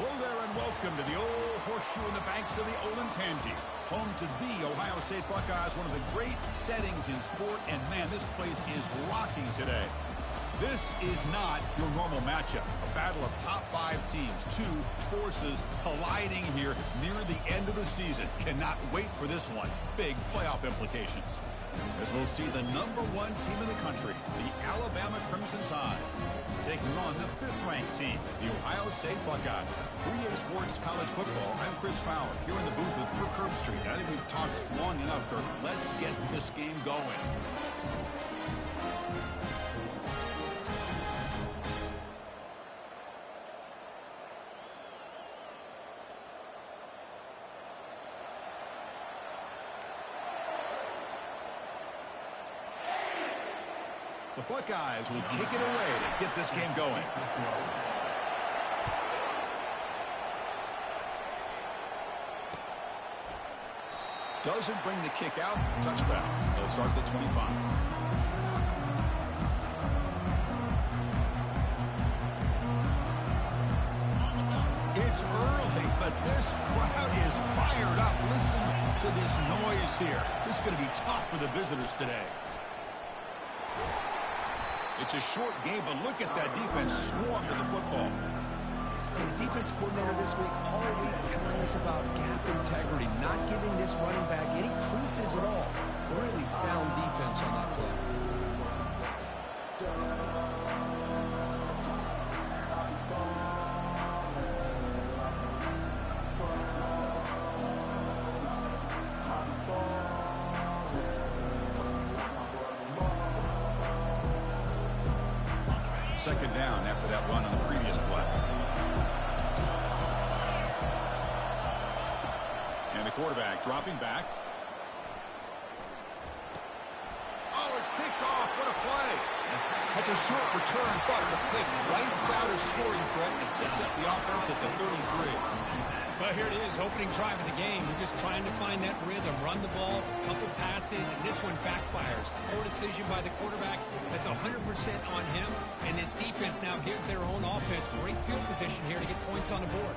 Hello there and welcome to the old horseshoe in the banks of the Olentangy. Home to the Ohio State Buckeyes, one of the great settings in sport. And man, this place is rocking today. This is not your normal matchup. A battle of top 5 teams. 2 forces colliding here near the end of the season. Cannot wait for this one. Big playoff implications. As we'll see the #1 team in the country, the Alabama Crimson Tide, taking on the 5th-ranked team, the Ohio State Buckeyes. 3A Sports College Football, I'm Chris Fowler, here in the booth with Kirk Herbstreit. I think we've talked long enough, Kirk. Let's get this game going. The Buckeyes will kick it away to get this game going. Doesn't bring the kick out. Touchback. They'll start at the 25. It's early, but this crowd is fired up. Listen to this noise here. This is going to be tough for the visitors today. It's a short game, but look at that defense swarm to the football. The defense coordinator this week all week telling us about gap integrity, not giving this running back any creases at all. Really sound defense on that play. Second down after that run on the previous play. And the quarterback dropping back. Oh, it's picked off. What a play. That's a short return, but the pick wipes out a scoring threat and sets up the offense at the 33. Well, here it is, opening drive of the game. We're just trying to find that rhythm, run the ball, a couple passes, and this one backfires. Poor decision by the quarterback. That's 100% on him, and this defense now gives their own offense great field position here to get points on the board.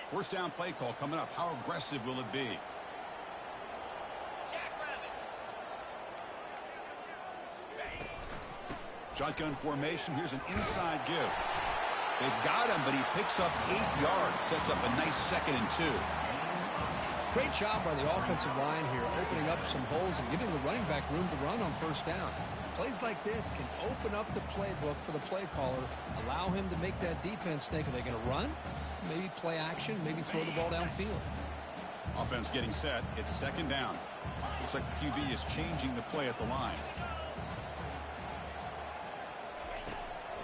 First down play call coming up. How aggressive will it be? Shotgun formation. Here's an inside give. They've got him, but he picks up 8 yards. Sets up a nice 2nd and 2. Great job by the offensive line here, opening up some holes and giving the running back room to run on first down. Plays like this can open up the playbook for the play caller, allow him to make that defense think, are they going to run? Maybe play action, maybe throw the ball downfield. Offense getting set. It's 2nd down. Looks like the QB is changing the play at the line.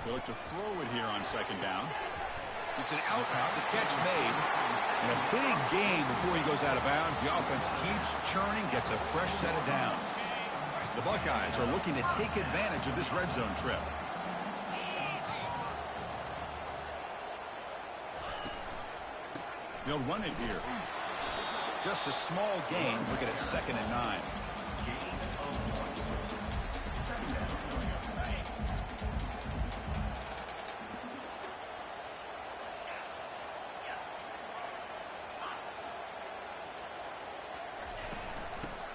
They look to throw it here on 2nd down. It's an out route. The catch made. And a big game before he goes out of bounds. The offense keeps churning, gets a fresh set of downs. The Buckeyes are looking to take advantage of this red zone trip. They'll run it here. Just a small gain. Look at it, 2nd and 9.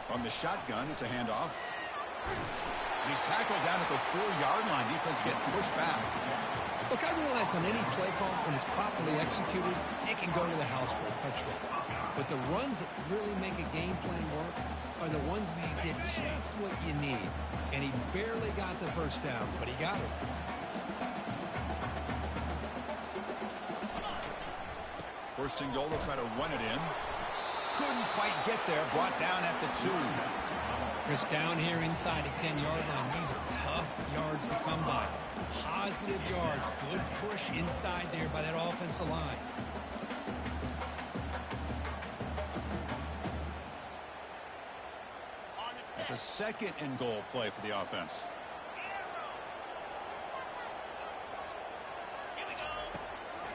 From the shotgun, it's a handoff. And he's tackled down at the 4-yard line. Defense getting pushed back. Look, I realize on any play call, when it's properly executed, it can go to the house for a touchdown. But the runs that really make a game plan work are the ones where you get just what you need. And he barely got the first down, but he got it. First and goal, they'll try to run it in. Couldn't quite get there. Brought down at the 2. Chris, down here inside the 10-yard line, these are tough yards to come by. Positive yards. Good push inside there by that offensive line. It's a 2nd and goal play for the offense.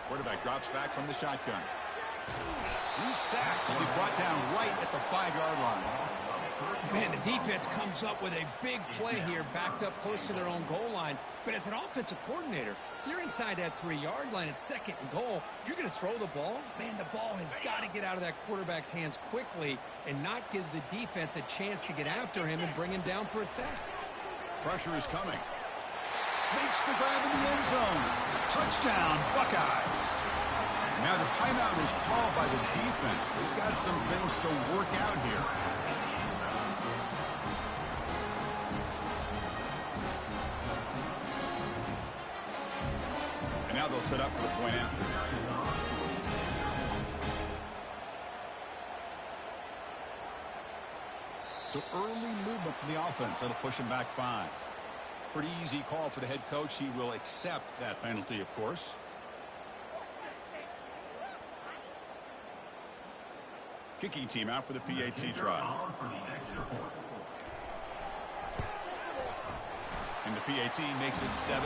Quarterback drops back from the shotgun. He's sacked. He'll be brought down right at the 5-yard line. Man, the defense comes up with a big play here, backed up close to their own goal line. But as an offensive coordinator, you're inside that 3-yard line at 2nd and goal. If you're going to throw the ball, man, the ball has got to get out of that quarterback's hands quickly and not give the defense a chance to get after him and bring him down for a sack. Pressure is coming. Makes the grab in the end zone. Touchdown, Buckeyes. Now the timeout is called by the defense. They've got some things to work out here. And now they'll set up for the point after. So early movement from the offense. That'll push him back 5. Pretty easy call for the head coach. He will accept that penalty, of course. Kicking team out for the PAT try. And the PAT makes it 7-0.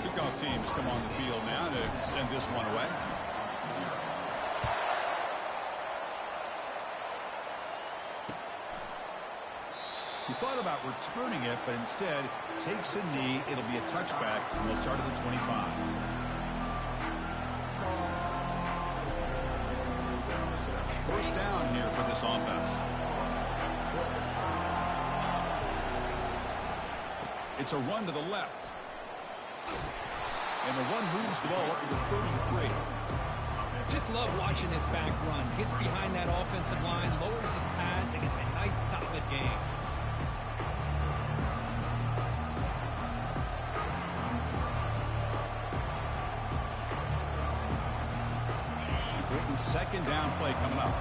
Kickoff team has come on the field now to send this one away. He thought about returning it, but instead takes a knee. It'll be a touchback, and we'll start at the 25. First down here for this offense. It's a run to the left. And the run moves the ball up to the 33. Just love watching this back run. Gets behind that offensive line, lowers his pads, and gets a nice solid gain. Second down play coming up.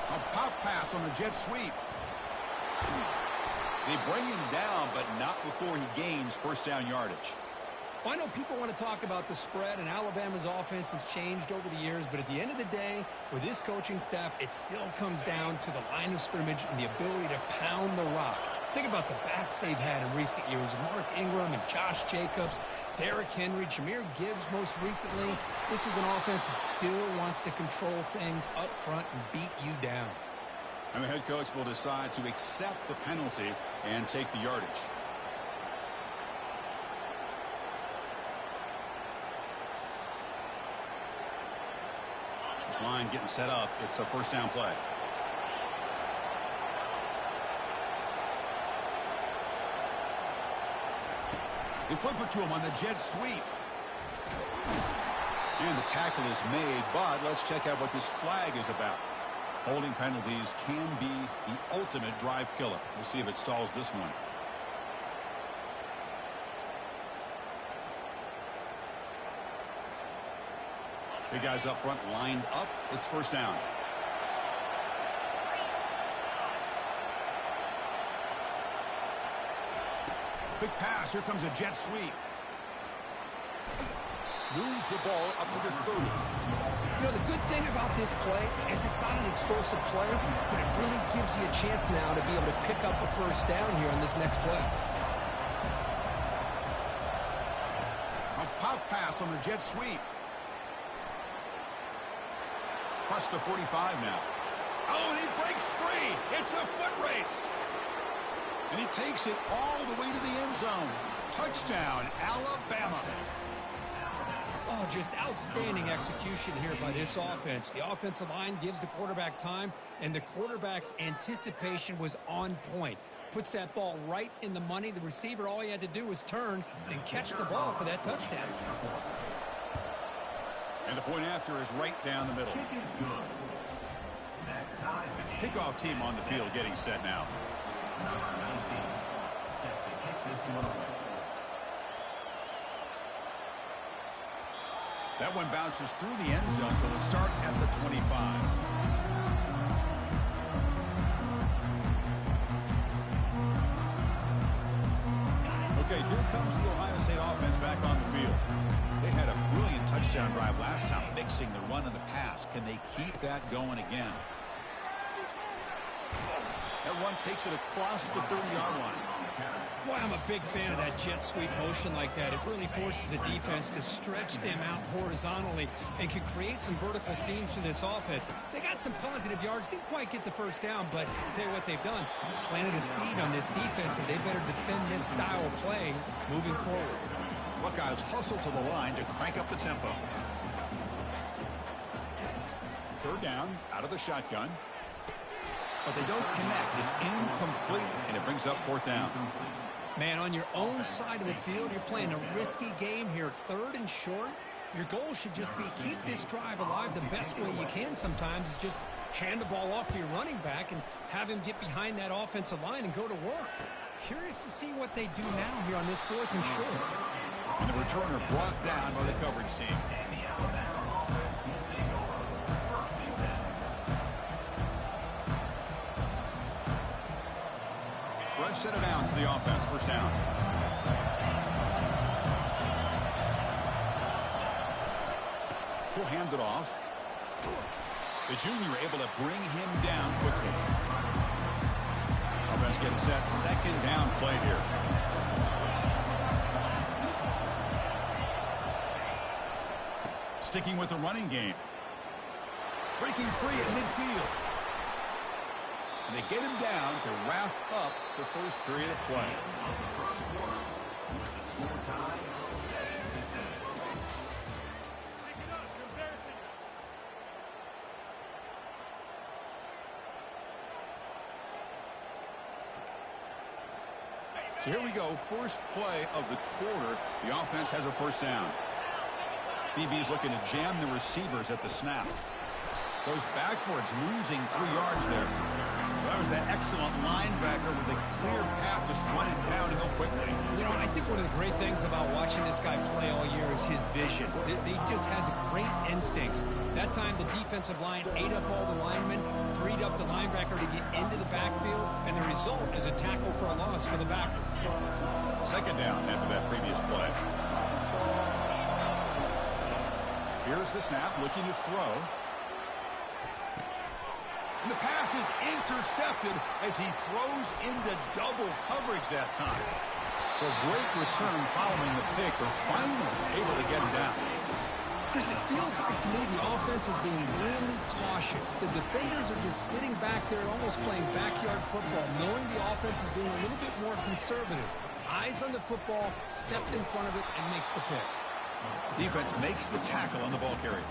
A pop pass on the jet sweep. They bring him down, but not before he gains first down yardage. Well, I know people want to talk about the spread, and Alabama's offense has changed over the years, but at the end of the day, with this coaching staff, it still comes down to the line of scrimmage and the ability to pound the rock. Think about the backs they've had in recent years. Mark Ingram and Josh Jacobs, Derrick Henry, Jahmyr Gibbs most recently. This is an offense that still wants to control things up front and beat you down. And the head coach will decide to accept the penalty and take the yardage. This line getting set up. It's a first down play. They flip it to him on the jet sweep. And the tackle is made, but let's check out what this flag is about. Holding penalties can be the ultimate drive killer. We'll see if it stalls this one. Big guys up front lined up. It's first down. Quick pass. Here comes a jet sweep. Moves the ball up to the 30. You know, the good thing about this play is it's not an explosive play, but it really gives you a chance now to be able to pick up a first down here on this next play. A pop pass on the jet sweep. Across the 45 now. Oh, and he breaks free. It's a foot race. And he takes it all the way to the end zone. Touchdown, Alabama. Oh, just outstanding execution here by this offense. The offensive line gives the quarterback time, and the quarterback's anticipation was on point. Puts that ball right in the money. The receiver, all he had to do was turn and catch the ball for that touchdown. And the point after is right down the middle. Kickoff team on the field getting set now. That one bounces through the end zone, so they'll start at the 25. Okay, here comes the Ohio State offense back on the field. They had a brilliant touchdown drive last time, mixing the run and the pass. Can they keep that going again? That run takes it across the 30-yard line. Boy, I'm a big fan of that jet sweep motion like that. It really forces the defense to stretch them out horizontally and can create some vertical seams for this offense. They got some positive yards, didn't quite get the first down, but I'll tell you what they've done. Planted a seed on this defense, and they better defend this style of play moving forward. Buckeyes hustle to the line to crank up the tempo. Third down, out of the shotgun. But they don't connect. It's incomplete, and it brings up fourth down. Man, on your own side of the field, you're playing a risky game here. Third and short. Your goal should just be keep this drive alive the best way you can sometimes is just hand the ball off to your running back and have him get behind that offensive line and go to work. Curious to see what they do now here on this fourth and short. And the returner brought down by the coverage team. Fresh set of downs for the offense. First down. He'll hand it off. The junior able to bring him down quickly. Offense getting set. Second down play here. Sticking with the running game. Breaking free at midfield. And they get him down to wrap up the first period of play. So here we go. First play of the quarter. The offense has a first down. DB's looking to jam the receivers at the snap. Goes backwards, losing 3 yards there. That was that excellent linebacker with a clear path just running downhill quickly. You know, I think one of the great things about watching this guy play all year is his vision. He just has great instincts. That time, the defensive line ate up all the linemen, freed up the linebacker to get into the backfield, and the result is a tackle for a loss for the backer. Second down after that previous play. Here's the snap, looking to throw. And the pass is intercepted as he throws into double coverage that time. So great return following the pick. They're finally able to get him down. Chris, it feels like to me the offense is being really cautious. The defenders are just sitting back there almost playing backyard football, knowing the offense is being a little bit more conservative. Eyes on the football, stepped in front of it, and makes the pick. Defense makes the tackle on the ball carrier.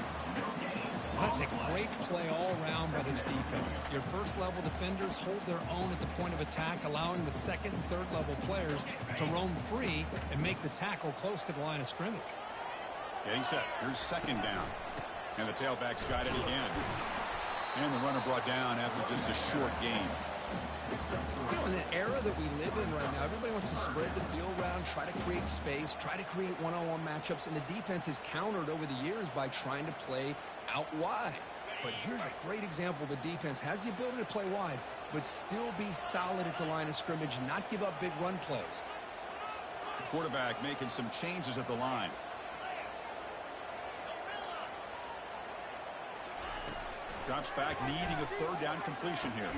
That's a great play all around by this defense. Your first-level defenders hold their own at the point of attack, allowing the second and third-level players to roam free and make the tackle close to the line of scrimmage. Getting set. Here's second down. And the tailback's got it again. And the runner brought down after just a short gain. You know, in the era that we live in right now, everybody wants to spread the field around, try to create space, try to create one-on-one matchups, and the defense is countered over the years by trying to play out wide. But here's a great example. The defense has the ability to play wide, but still be solid at the line of scrimmage, not give up big run plays. The quarterback making some changes at the line. Drops back, needing a third down completion here.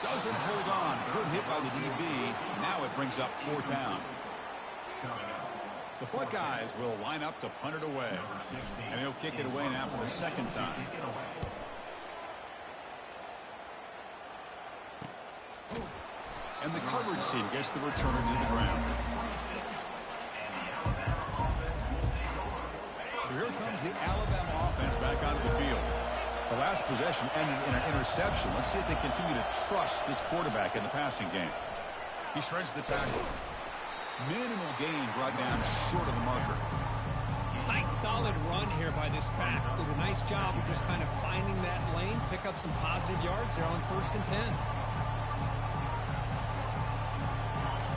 Doesn't hold on. Good hit by the DB. Now it brings up fourth down. The Buckeyes will line up to punt it away. And he'll kick it away now for the second time. And the coverage team gets the returner to the ground. So here comes the Alabama offense back onto the field. The last possession ended in an interception. Let's see if they continue to trust this quarterback in the passing game. He shreds the tackle. Minimal gain brought down short of the marker. Nice solid run here by this back. Did a nice job of just kind of finding that lane, pick up some positive yards there on 1st and 10.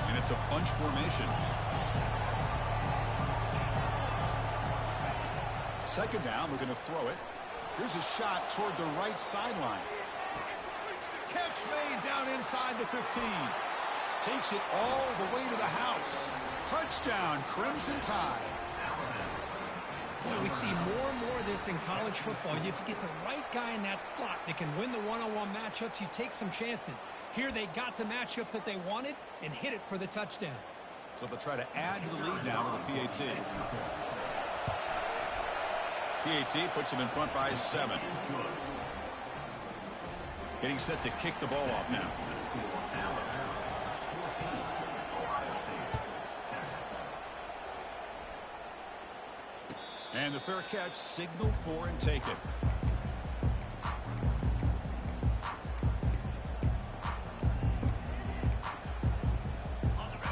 And it's a bunch formation. Second down, we're going to throw it. Here's a shot toward the right sideline. Catch made down inside the 15. Takes it all the way to the house. Touchdown, Crimson Tide. Boy, we see more and more of this in college football. If you get the right guy in that slot that can win the one-on-one matchups, you take some chances. Here they got the matchup that they wanted and hit it for the touchdown. So they'll try to add to the lead now with the PAT. PAT puts them in front by 7. Getting set to kick the ball off now. And the fair catch, signal for and take it.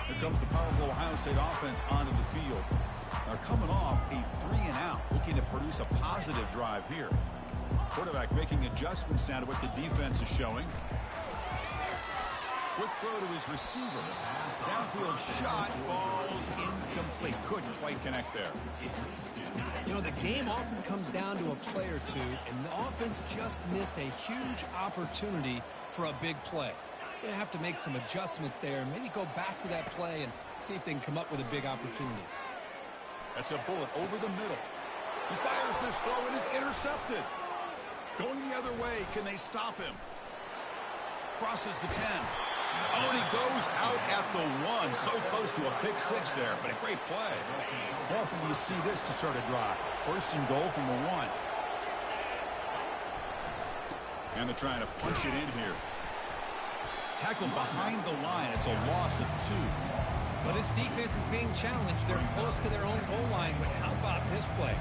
Here comes the powerful Ohio State offense onto the field. They're coming off a 3-and-out, looking to produce a positive drive here. Quarterback making adjustments now to what the defense is showing. Quick throw to his receiver. Downfield shot, falls incomplete. Couldn't quite connect there. You know, the game often comes down to a play or two, and the offense just missed a huge opportunity for a big play. Going to have to make some adjustments there and maybe go back to that play and see if they can come up with a big opportunity. That's a bullet over the middle. He fires this throw and is intercepted. Going the other way, can they stop him? Crosses the 10. Oh, and he goes out at the 1. So close to a pick 6 there, but a great play. How often do you see this to start a drive? First and goal from the 1. And they're trying to punch it in here. Tackled behind the line. It's a loss of 2. Well, this defense is being challenged. They're close to their own goal line, but how about this play?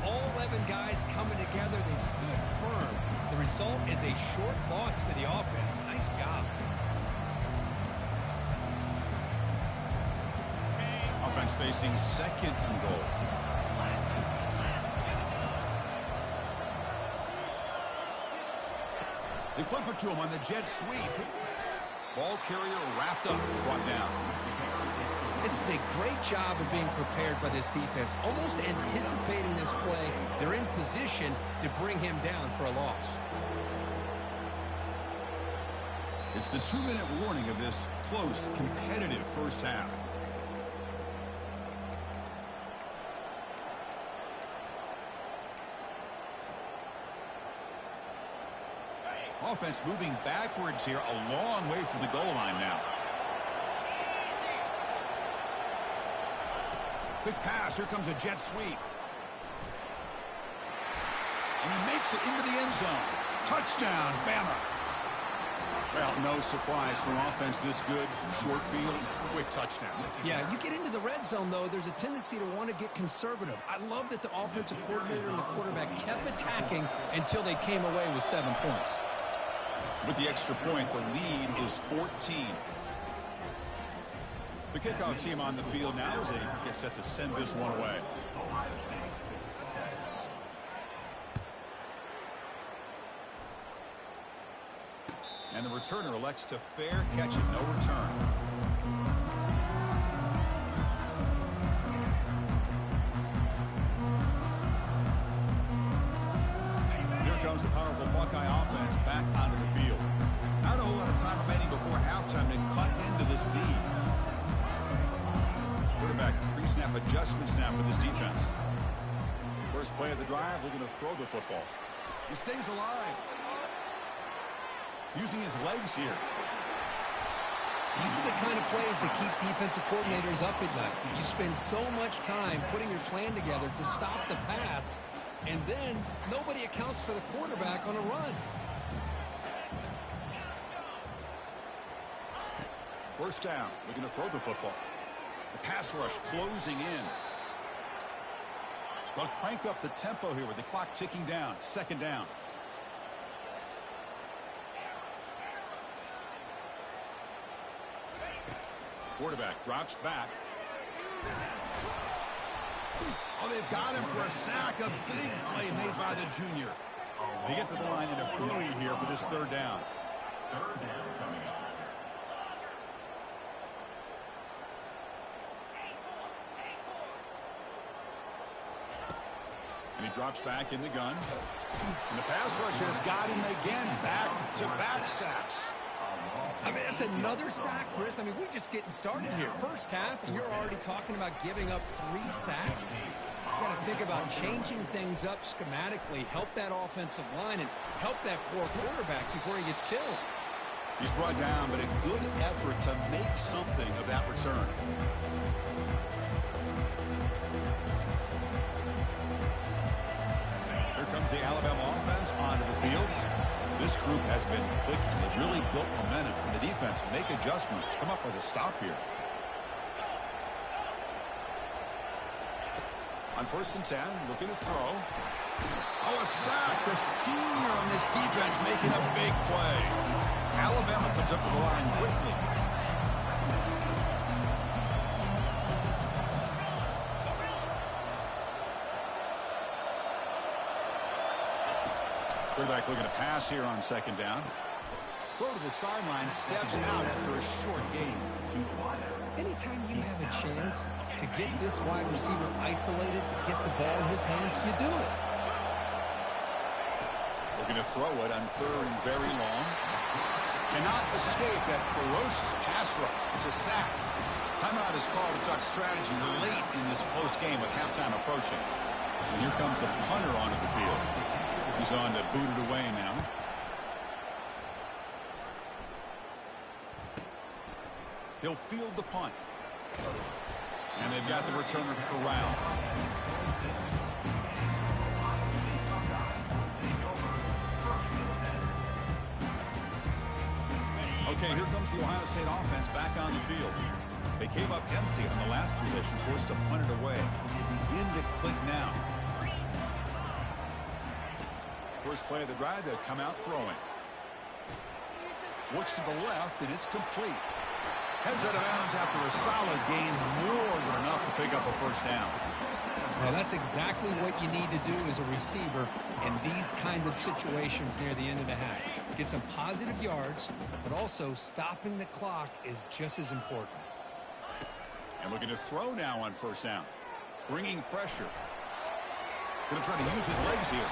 All 11 guys coming together. They stood firm. The result is a short loss for the offense. Nice job. Offense facing second and goal. They flip it to him on the jet sweep. Ball carrier wrapped up, brought down. This is a great job of being prepared by this defense, almost anticipating this play. They're in position to bring him down for a loss. It's the 2-minute warning of this close, competitive first half. Offense moving backwards here, a long way from the goal line now. Quick pass, here comes a jet sweep. And he makes it into the end zone. Touchdown, Bama. Well, no surprise from offense this good. Short field, quick touchdown. Yeah, you get into the red zone, though, there's a tendency to want to get conservative. I love that the offensive coordinator and the quarterback kept attacking until they came away with 7 points. With the extra point, the lead is 14. The kickoff team on the field now as they get set to send this one away. And the returner elects to fair catch it, no return. Here comes the powerful Buckeye offense back onto the field. Not a whole lot of time remaining before halftime to cut into this lead. Quarterback pre-snap adjustments now for this defense. First play of the drive, looking to throw the football. He stays alive. Using his legs here. These are the kind of plays that keep defensive coordinators up at night. You spend so much time putting your plan together to stop the pass, and then nobody accounts for the quarterback on a run. First down, looking to throw the football. The pass rush closing in. They'll crank up the tempo here with the clock ticking down. Second down. Quarterback drops back. Oh, they've got him for a sack. A big play made by the junior. They get to the line in a hurry here for this third down. And he drops back in the gun. And the pass rush has got him again. Back-to-back sacks. I mean, that's another sack, Chris. I mean, we're just getting started here. First half, and you're already talking about giving up 3 sacks. You got to think about changing things up schematically, help that offensive line, and help that poor quarterback before he gets killed. He's brought down, but a good effort to make something of that return. Here comes the Alabama offense onto the field. This group has been clicking. They've really built momentum, and the defense make adjustments. Come up with a stop here. On 1st and 10, looking to throw. Oh, a sack. The senior on this defense making a big play. Alabama comes up to the line quickly. Quarterback looking to pass here on 2nd down. Throw to the sideline, steps out after a short gain. Anytime you have a chance to get this wide receiver isolated, get the ball in his hands, you do it. Looking to throw it on 3rd and very long. Cannot escape that ferocious pass rush. It's a sack. Timeout is called to talk strategy late in this close game with halftime approaching. And here comes the punter onto the field. He's on to boot it away now. He'll field the punt. And they've got the returner corralled. Okay, here comes the Ohio State offense back on the field. They came up empty on the last possession, forced to punt it away. And they begin to click now. First play of the drive, they'll come out throwing. Looks to the left, and it's complete. Heads out of bounds after a solid gain, more than enough to pick up a 1st down. Well, that's exactly what you need to do as a receiver in these kind of situations near the end of the half. Get some positive yards, but also stopping the clock is just as important. And looking to throw now on 1st down. Bringing pressure. Going to try to use his legs here.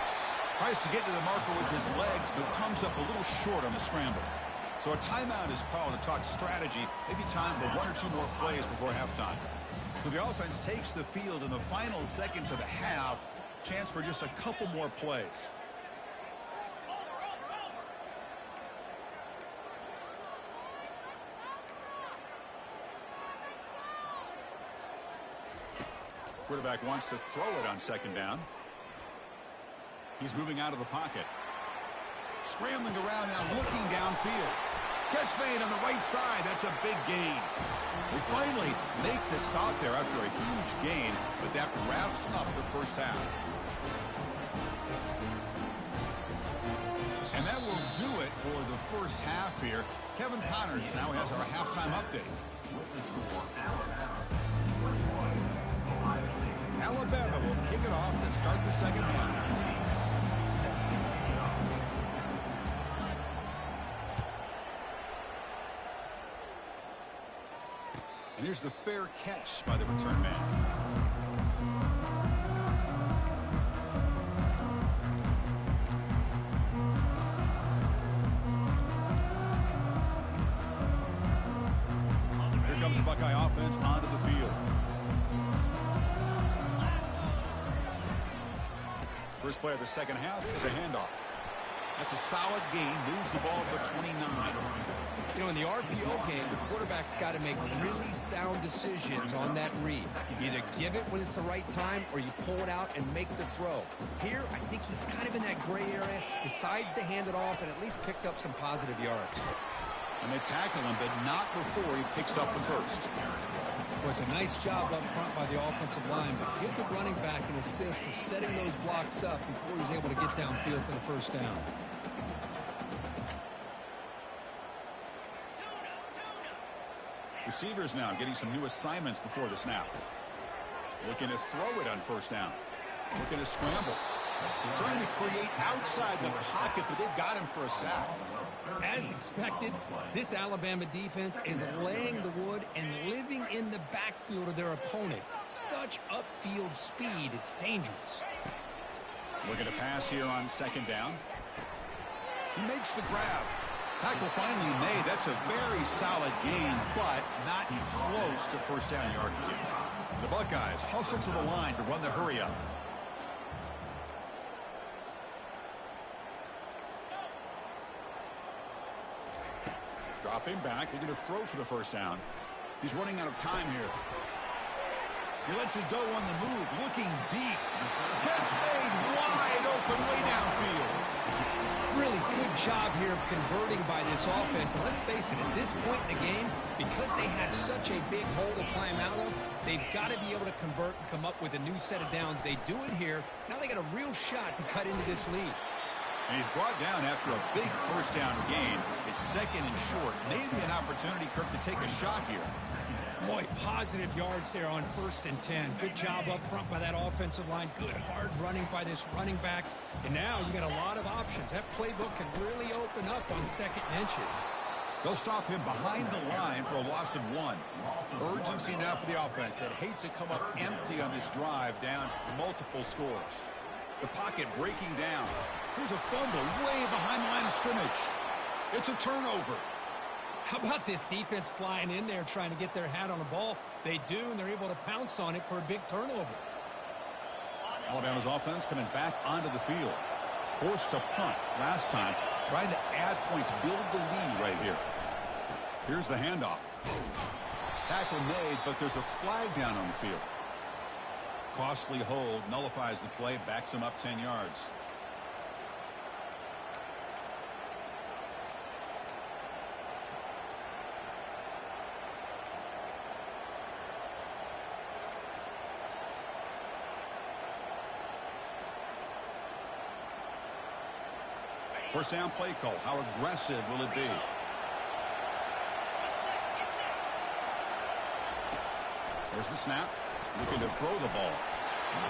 Tries to get to the marker with his legs, but comes up a little short on the scramble. So a timeout is called to talk strategy. Maybe time for 1 or 2 more plays before halftime. So the offense takes the field in the final seconds of the half. Chance for just a couple more plays. Quarterback wants to throw it on 2nd down. He's moving out of the pocket. Scrambling around now, looking downfield. Catch made on the right side. That's a big gain. They finally make the stop there after a huge gain, but that wraps up the 1st half. And that will do it for the 1st half here. Kevin Connors now has our halftime update. Alabama will kick it off to start the 2nd half. And here's the fair catch by the return man. Here comes the Buckeye offense onto the field. First play of the 2nd half is a handoff. That's a solid gain, moves the ball to the 29. You know, in the RPO game, the quarterback's got to make really sound decisions on that read. You either give it when it's the right time or you pull it out and make the throw. Here, I think he's kind of in that gray area, decides to hand it off and at least picked up some positive yards. And they tackle him, but not before he picks up the 1st. It was a nice job up front by the offensive line, but give the running back an assist for setting those blocks up before he was able to get downfield for the 1st down. Receivers now getting some new assignments before the snap. Looking to throw it on 1st down. Looking to scramble. Trying to create outside the pocket, but they've got him for a sack. As expected, this Alabama defense is laying the wood and living in the backfield of their opponent. Such upfield speed, it's dangerous. Looking to pass here on 2nd down. He makes the grab. Tackle finally made. That's a very solid gain, but not close to 1st down yardage. The Buckeyes hustle to the line to run the hurry up. Dropping back. They're going to throw for the first down. He's running out of time here. He lets it go on the move, looking deep. Catch made wide open way downfield. Really good job here of converting by this offense. And let's face it, at this point in the game, because they have such a big hole to climb out of, they've got to be able to convert and come up with a new set of downs. They do it here. Now they got a real shot to cut into this lead. And he's brought down after a big first down gain. It's second and short. Maybe an opportunity, Kirk, to take a shot here. Boy, positive yards there on 1st and 10. Good job up front by that offensive line. Good hard running by this running back. And now you got a lot of options. That playbook can really open up on 2nd and inches. They'll stop him behind the line for a loss of 1. Urgency now for the offense that hates to come up empty on this drive down multiple scores. The pocket breaking down. Here's a fumble way behind the line of scrimmage. It's a turnover. How about this defense flying in there trying to get their hat on the ball? They do, and they're able to pounce on it for a big turnover. Alabama's offense coming back onto the field. Forced to punt last time. Trying to add points, build the lead right here. Here's the handoff. Tackle made, but there's a flag down on the field. Costly hold, nullifies the play, backs him up 10 yards. First down play call. How aggressive will it be? There's the snap. Looking to throw the ball.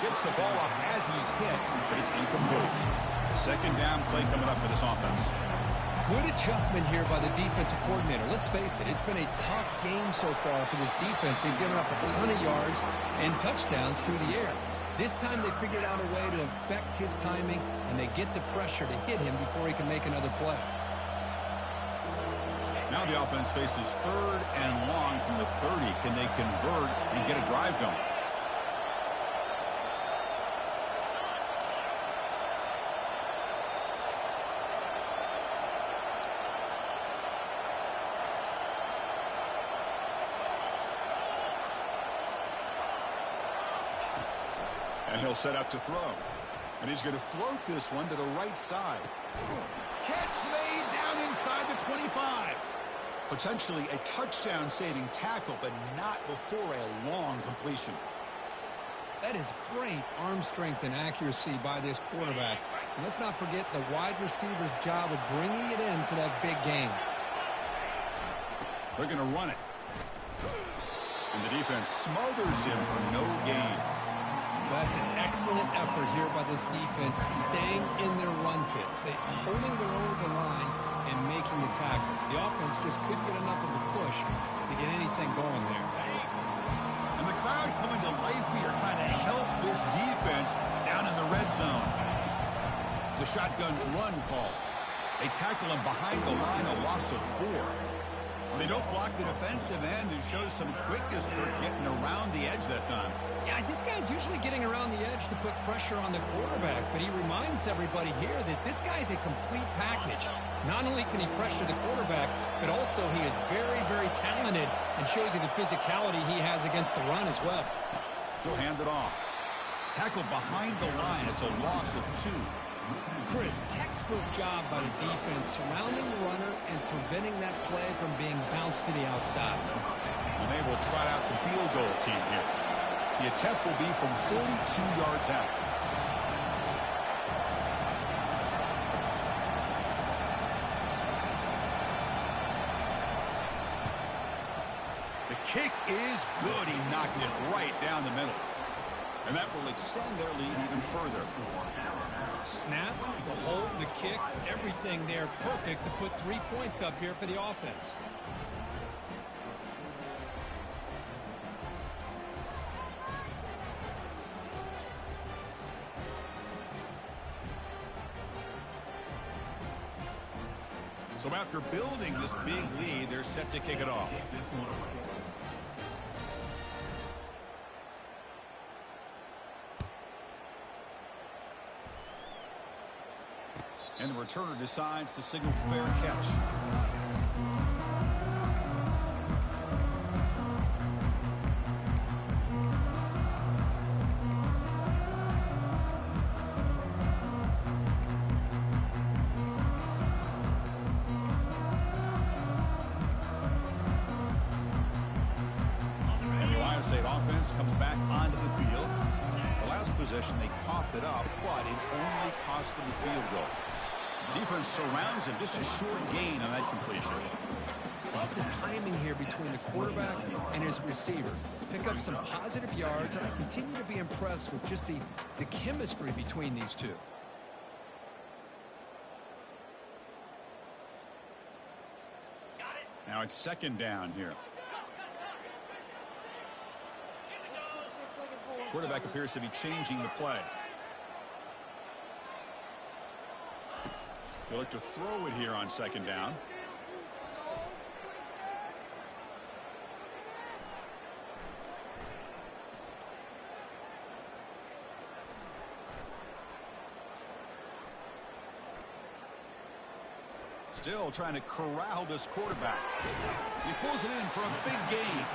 Gets the ball off as he's hit, but it's incomplete. Second down play coming up for this offense. Good adjustment here by the defensive coordinator. Let's face it, it's been a tough game so far for this defense. They've given up a ton of yards and touchdowns through the air. This time they figured out a way to affect his timing, and they get the pressure to hit him before he can make another play. Now the offense faces 3rd and long from the 30. Can they convert and get a drive going? And he'll set up to throw. And he's going to float this one to the right side. Catch made down inside the 25. Potentially a touchdown-saving tackle, but not before a long completion. That is great arm strength and accuracy by this quarterback. And let's not forget the wide receiver's job of bringing it in for that big gain. They're going to run it. And the defense smothers him for no gain. That's an excellent effort here by this defense, staying in their run fits. They're holding their own at the line and making the tackle. The offense just couldn't get enough of a push to get anything going there. And the crowd coming to life here, trying to help this defense down in the red zone. It's a shotgun run call. They tackle him behind the line, a loss of 4. They don't block the defensive end and shows some quickness for getting around the edge that time. Yeah, this guy's usually getting around the edge to put pressure on the quarterback, but he reminds everybody here that this guy's a complete package. Not only can he pressure the quarterback, but also he is very, very talented and shows you the physicality he has against the run as well. He'll hand it off. Tackle behind the line. It's a loss of 2. Chris, textbook job by the defense surrounding the runner and preventing that play from being bounced to the outside. And they will try out the field goal team here. The attempt will be from 42 yards out. The kick is good. He knocked it right down the middle. And that will extend their lead even further. Snap, the hold, the kick, everything there perfect to put 3 points up here for the offense. So after building this big lead, they're set to kick it off. And the returner decides to signal fair catch. And the Ohio State offense comes back onto the field. The last possession, they coughed it up, but it only cost them a field goal. The defense surrounds him. Just a short gain on that completion. Love the timing here between the quarterback and his receiver. Pick up some positive yards, and I continue to be impressed with just the chemistry between these two. Now it's second down here. Quarterback appears to be changing the play. He'll look to throw it here on second down. Still trying to corral this quarterback. He pulls it in for a big gain.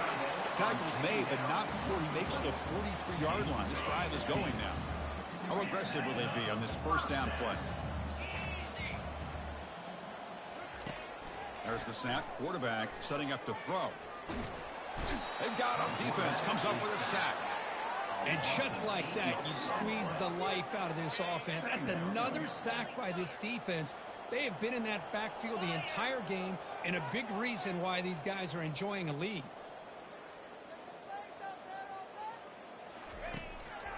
Tackles made, but not before he makes the 43-yard line. This drive is going now. How aggressive will they be on this first down play? There's the snap. Quarterback setting up to throw. They've got him. Defense comes up with a sack. And just like that, you squeeze the life out of this offense. That's another sack by this defense. They have been in that backfield the entire game, and a big reason why these guys are enjoying a lead.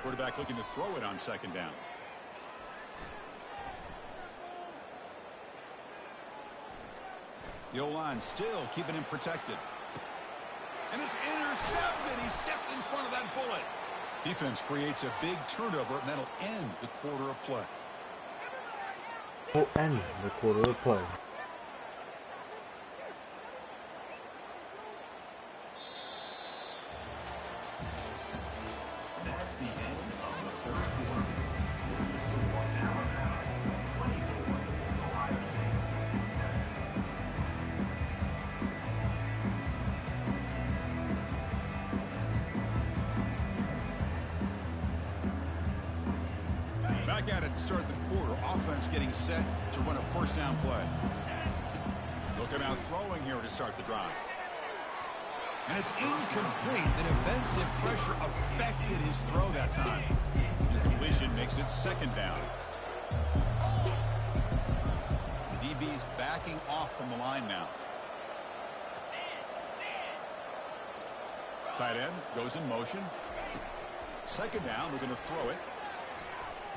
Quarterback looking to throw it on second down. The O-line still keeping him protected. And it's intercepted. He stepped in front of that bullet. Defense creates a big turnover, and that'll end the quarter of play. Will end the quarter of play. Back at it to start the quarter. Offense getting set to run a first down play. Looking out throwing here to start the drive. And it's incomplete. The defensive pressure affected his throw that time. The completion makes it second down. The DB's backing off from the line now. Tight end goes in motion. Second down, we're going to throw it.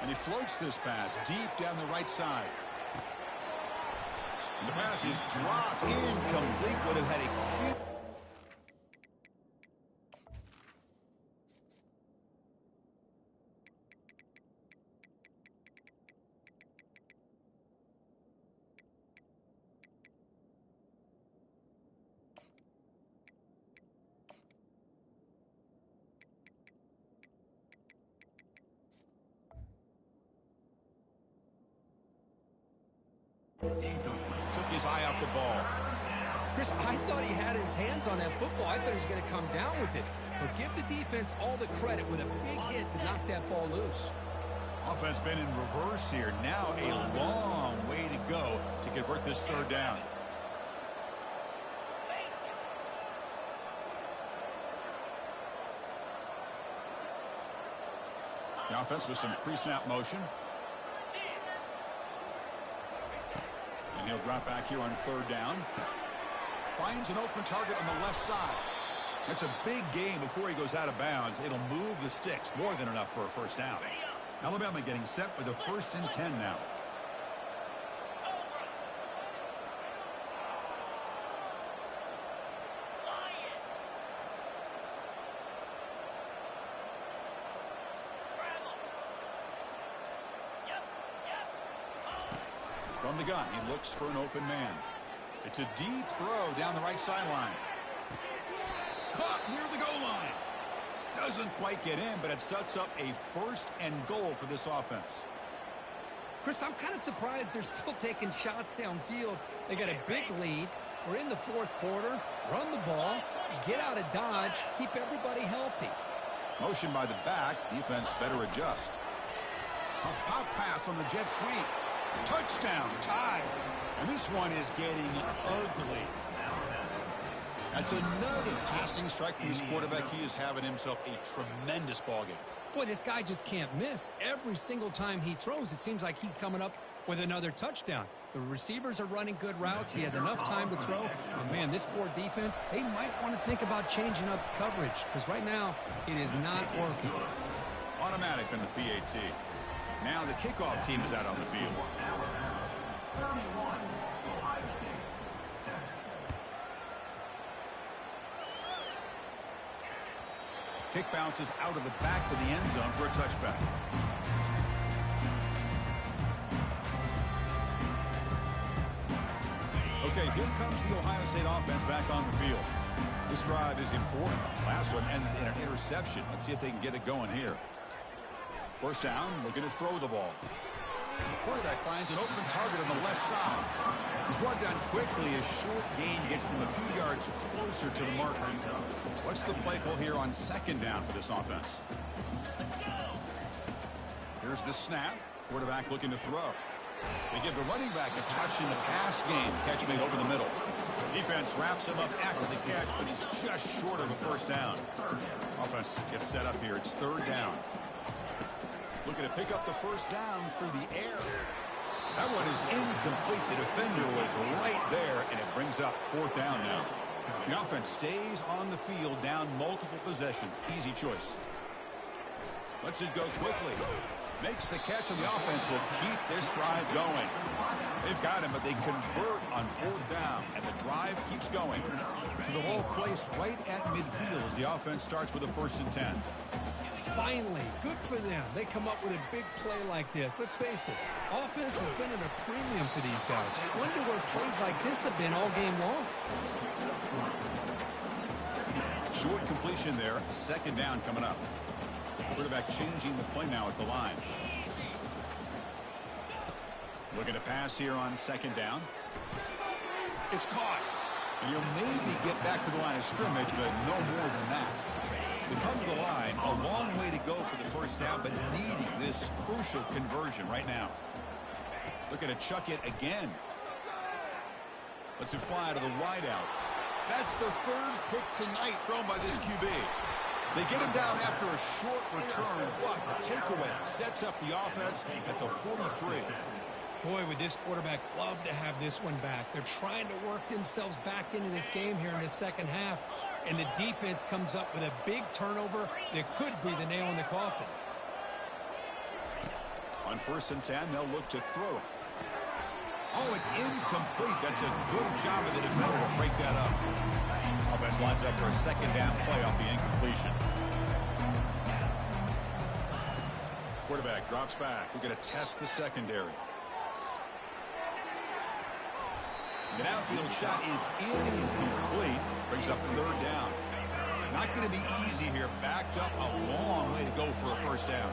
And he floats this pass deep down the right side. And the pass is dropped. Incomplete. Would have had a huge... Took his eye off the ball. Chris, I thought he had his hands on that football. I thought he was going to come down with it. But give the defense all the credit with a big hit to knock that ball loose. Offense been in reverse here. Now a long way to go to convert this third down. The offense with some pre-snap motion. And he'll drop back here on third down. Finds an open target on the left side. It's a big gain before he goes out of bounds. It'll move the sticks. More than enough for a first down. Alabama getting set with a 1st and 10 now. From the gun, he looks for an open man. It's a deep throw down the right sideline. Caught near the goal line. Doesn't quite get in, but it sets up a 1st and goal for this offense. Chris, I'm kind of surprised they're still taking shots downfield. They got a big lead. We're in the fourth quarter. Run the ball, get out of dodge, keep everybody healthy. Motion by the back. Defense better adjust. A pop pass on the jet sweep. Touchdown, tie. And this one is getting ugly. That's another passing strike from his quarterback. He is having himself a tremendous ball game. Boy, this guy just can't miss. Every single time he throws, it seems like he's coming up with another touchdown. The receivers are running good routes. He has enough time to throw. And, man, this poor defense, they might want to think about changing up coverage because right now it is not working. Automatic on the PAT. Now the kickoff team is out on the field. Kick bounces out of the back of the end zone for a touchback. Okay, here comes the Ohio State offense back on the field. This drive is important. Last one ended in an interception. Let's see if they can get it going here. First down, looking to throw the ball. The quarterback finds an open target on the left side. He's brought down quickly. A short gain gets them a few yards closer to the marker. What's the play call here on second down for this offense? Here's the snap. Quarterback looking to throw. They give the running back a touch in the pass game. Catch made over the middle. Defense wraps him up after the catch, but he's just short of a first down. Offense gets set up here. It's third down. Looking to pick up the first down through the air. That one is incomplete. The defender was right there, and it brings up fourth down now. The offense stays on the field, down multiple possessions. Easy choice. Lets it go quickly. Makes the catch, and the offense will keep this drive going. They've got him, but they convert on fourth down, and the drive keeps going. So the ball placed right at midfield as the offense starts with a 1st and 10. Finally, good for them. They come up with a big play like this. Let's face it, offense has been at a premium for these guys. Wonder where plays like this have been all game long. Short completion there. Second down coming up. Quarterback changing the play now at the line. Looking to pass here on second down. It's caught. And he'll maybe get back to the line of scrimmage, but no more than that. They come to the line, a long way to go for the first down, but needing this crucial conversion right now. Looking to chuck it again. Lets it fly to the wideout. That's the third pick tonight thrown by this QB. They get him down after a short return, but the takeaway sets up the offense at the 43. Boy, would this quarterback love to have this one back. They're trying to work themselves back into this game here in the second half, and the defense comes up with a big turnover that could be the nail in the coffin. On 1st and 10, they'll look to throw it. Oh, it's incomplete. That's a good job of the defender to break that up. Offense lines up for a second down play off the incompletion. Quarterback drops back. We're going to test the secondary. The downfield shot is incomplete. Brings up third down. Not going to be easy here. Backed up a long way to go for a first down.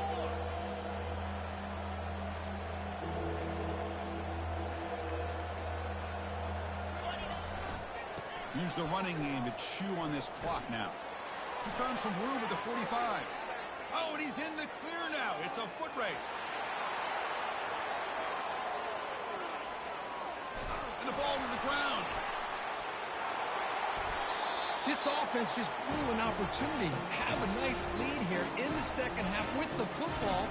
Use the running game to chew on this clock now. He's found some room at the 45. Oh, and he's in the clear now. It's a foot race. And the ball to the ground. This offense just blew an opportunity. Have a nice lead here in the second half with the football.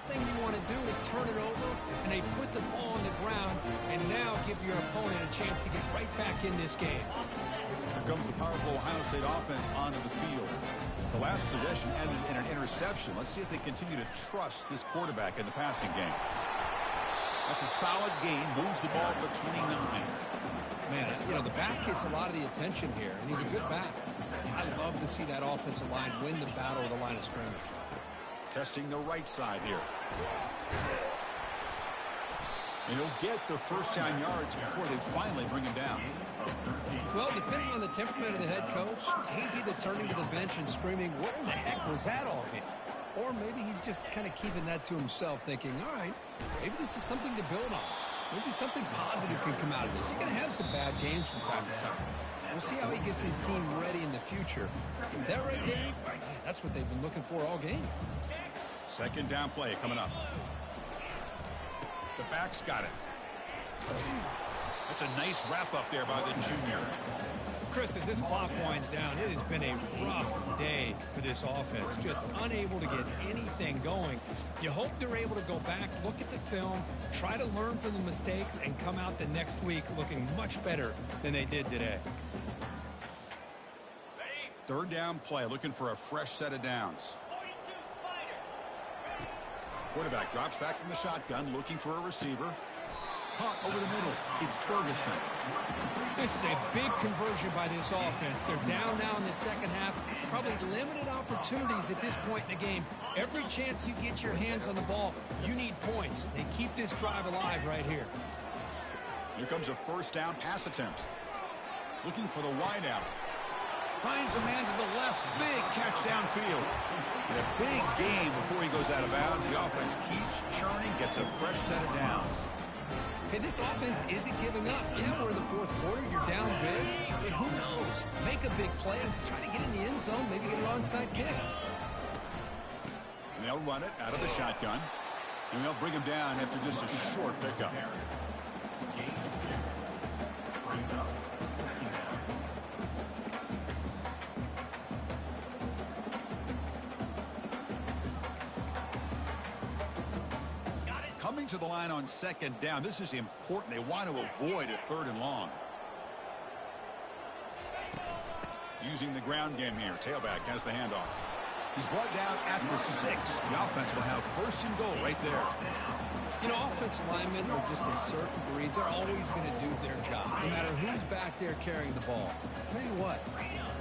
Thing you want to do is turn it over, and they put the ball on the ground, and now give your opponent a chance to get right back in this game. Here comes the powerful Ohio State offense onto the field. The last possession ended in an interception. Let's see if they continue to trust this quarterback in the passing game. That's a solid gain. Moves the ball to the 29. Man, you know, the back gets a lot of the attention here, and he's a good back. I love to see that offensive line win the battle of the line of scrimmage. Testing the right side here. And he'll get the first down yards before they finally bring him down. Well, depending on the temperament of the head coach, he's either turning to the bench and screaming, "What in the heck was that all hit?" Or maybe he's just kind of keeping that to himself, thinking, all right, maybe this is something to build on. Maybe something positive can come out of this. You're going to have some bad games from time to time. We'll see how he gets his team ready in the future. And that right there, man, that's what they've been looking for all game. Second down play coming up. The back's got it. That's a nice wrap up there by the junior. Chris, as this clock winds down, it has been a rough day for this offense. Just unable to get anything going. You hope they're able to go back, look at the film, try to learn from the mistakes, and come out the next week looking much better than they did today. Third down play, looking for a fresh set of downs. Quarterback drops back from the shotgun, looking for a receiver. Caught over the middle. It's Ferguson. This is a big conversion by this offense. They're down now in the second half. Probably limited opportunities at this point in the game. Every chance you get your hands on the ball, you need points. They keep this drive alive right here. Here comes a first down pass attempt. Looking for the wideout. Finds a man to the left. Big catch downfield. And a big gain before he goes out of bounds. The offense keeps churning, gets a fresh set of downs. Hey, this offense isn't giving up. Yeah, we're in the fourth quarter. You're down big. But who knows? Make a big play and try to get in the end zone. Maybe get an onside kick. And they'll run it out of the shotgun. And they'll bring him down after just a short pickup. Coming to the line on second down. This is important. They want to avoid a third and long. Using the ground game here. Tailback has the handoff. He's brought down at the 6. The offense will have first and goal right there. You know, offensive linemen are just a certain breed. They're always going to do their job, no matter who's back there carrying the ball. I'll tell you what,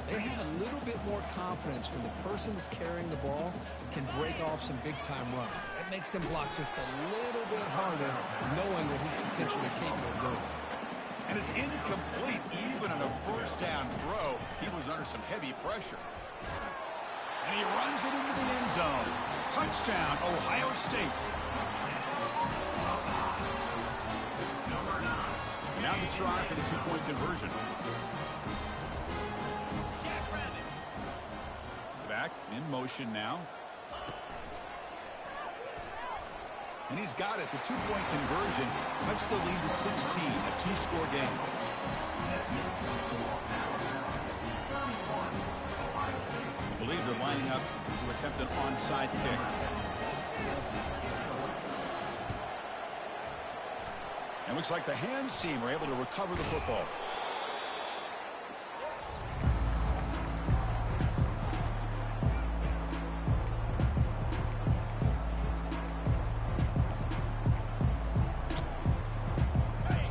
they have a little bit more confidence when the person that's carrying the ball can break off some big-time runs. That makes them block just a little bit harder, knowing that he's potentially capable of doing it. And it's incomplete. Even on a first down throw, he was under some heavy pressure. And he runs it into the end zone. Touchdown, Ohio State. Now the try for the two-point conversion. Back in motion now. And he's got it. The two-point conversion cuts the lead to 16, a two-score game. I believe they're lining up to attempt an onside kick. And looks like the hands team are able to recover the football.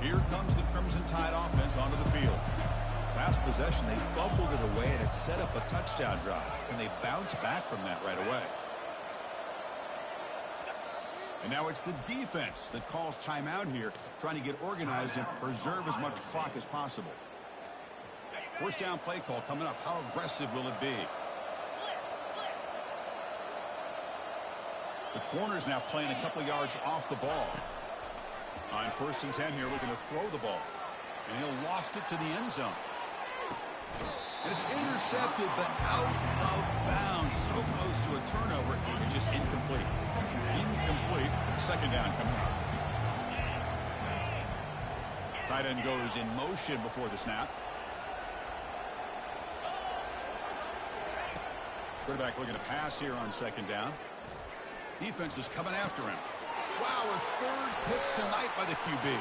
Here comes the Crimson Tide offense onto the field. Last possession, they fumbled it away, and it set up a touchdown drive. And they bounce back from that right away. And now it's the defense that calls timeout here, trying to get organized and preserve as much clock as possible. First down play call coming up. How aggressive will it be? The corner's now playing a couple yards off the ball. On first and 10 here, looking to throw the ball. And he'll loft it to the end zone. And it's intercepted, but out of bounds. So close to a turnover, and just incomplete. Incomplete. Second down coming up. Tight end goes in motion before the snap. Quarterback looking to pass here on second down. Defense is coming after him. Wow, a third pick tonight by the QB.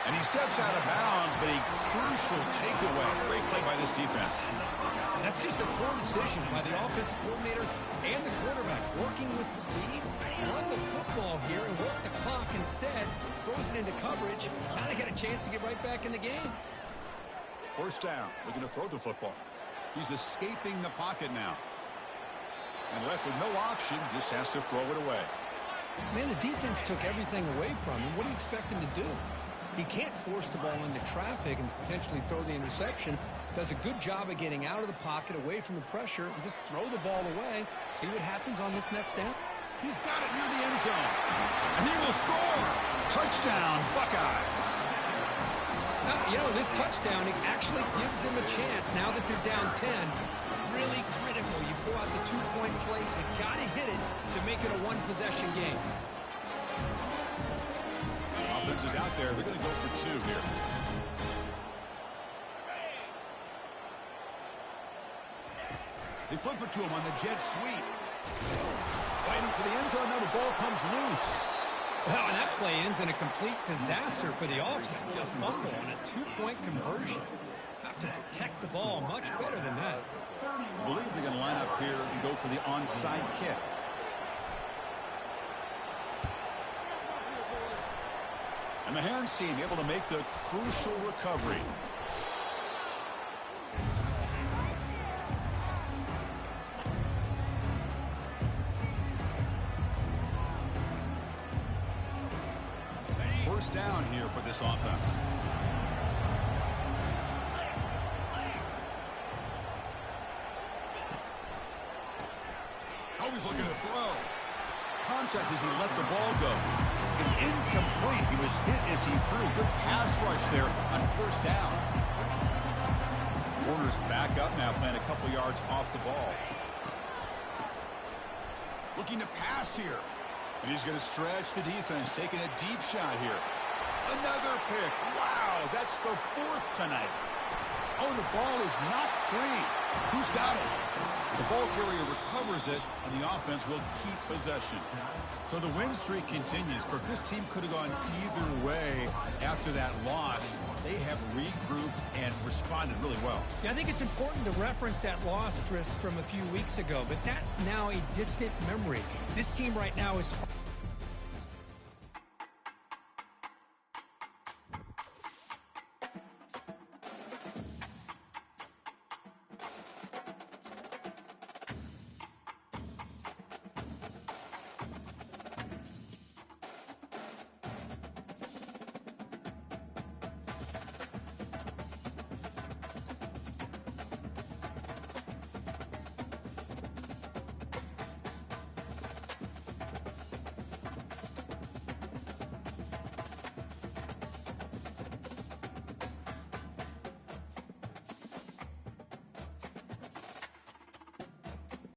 And he steps out of bounds, but a crucial takeaway. Great play by this defense. That's just a poor decision by the offensive coordinator and the quarterback. Working with the lead, run the football here and work the clock instead. Throws it into coverage. Now they got a chance to get right back in the game. First down. Looking to throw the football. He's escaping the pocket now. And left with no option, just has to throw it away. Man, the defense took everything away from him. What do you expect him to do? He can't force the ball into traffic and potentially throw the interception. Does a good job of getting out of the pocket, away from the pressure, and just throw the ball away. See what happens on this next down. He's got it near the end zone. And he will score. Touchdown, Buckeyes. Now, you know, this touchdown, it actually gives them a chance now that they're down 10. Really critical. You pull out the two-point play. You got to hit it to make it a one-possession game. Offense is out there. They're going to go for two here. They flip it to him on the jet sweep. Fighting for the end zone. Now the ball comes loose. Well, and that play ends in a complete disaster for the offense. A fumble and a two-point conversion. Have to protect the ball much better than that. I believe they're going to line up here and go for the onside kick. And the hands team able to make the crucial recovery. First down here for this offense. Always looking to throw. Contact as he let the ball go. It's incomplete. He was hit as he threw. Good pass rush there on first down. Warner's back up now, playing a couple yards off the ball. Looking to pass here. And he's going to stretch the defense, taking a deep shot here. Another pick. Wow, that's the fourth tonight. Oh, the ball is not free. Who's got it? The ball carrier recovers it, and the offense will keep possession. So the win streak continues. For this team could have gone either way after that loss. They have regrouped and responded really well. Yeah, I think it's important to reference that loss, Chris, from a few weeks ago, but that's now a distant memory. This team right now is